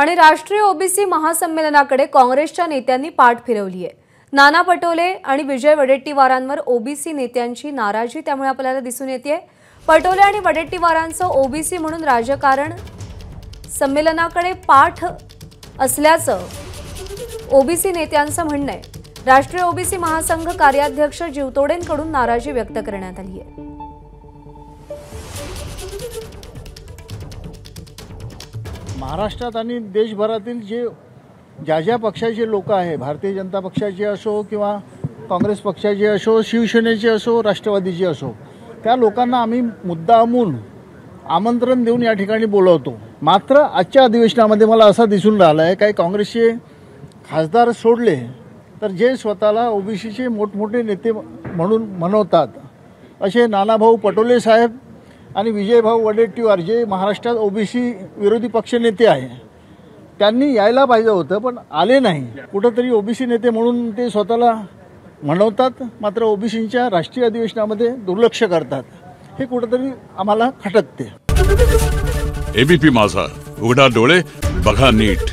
आणि राष्ट्रीय ओबीसी महासंमेलनाकडे काँग्रेसच्या नेत्यांनी पाठ फिरवली आहे। नाना पटोले आणि विजय वडेट्टीवारांवर ओबीसी नेत्यांची नाराजी त्यामुळे आपल्याला दिसून येते। पटोले आणि वडेट्टीवारांचं ओबीसी म्हणून राजकारण संमेलनाकडे पाठ असल्याचं ओबीसी नेत्यांचं म्हणणं आहे। राष्ट्रीय ओबीसी महासंघ कार्याध्यक्ष जीवतोडेंकडून नाराजी व्यक्त करण्यात आली आहे। महाराष्ट्रात आणि देशभरातील ज्या पक्षाचे लोक आहे, भारतीय जनता पक्षाचे असो किंवा काँग्रेस पक्षाचे असो, शिवसेनेचे असो, राष्ट्रवादीचे असो, त्या लोकांना आम्ही मुद्दामून आमंत्रण देऊन या ठिकाणी बोलवतो। मात्र आजच्या अधिवेशनामध्ये मला असं दिसून राहिलं आहे काही काँग्रेसचे खासदार सोडले तर जे स्वतःला ओबीसीचे मोठमोठे नेते म्हणून म्हणवतात असे नानाभाऊ पटोले साहेब आणि विजयभाऊ वडेट्टीवार जे महाराष्ट्रात ओबीसी विरोधी पक्षनेते आहे त्यांनी यायला पाहिजे होतं पण आले नाही। कुठेतरी ओबीसी नेते म्हणून ते स्वतःला म्हणवतात मात्र ओबीसींच्या राष्ट्रीय अधिवेशनामध्ये दुर्लक्ष करतात, हे कुठेतरी आम्हाला खटकते। एबीपी माझा, उघडा डोळे बघा नीट।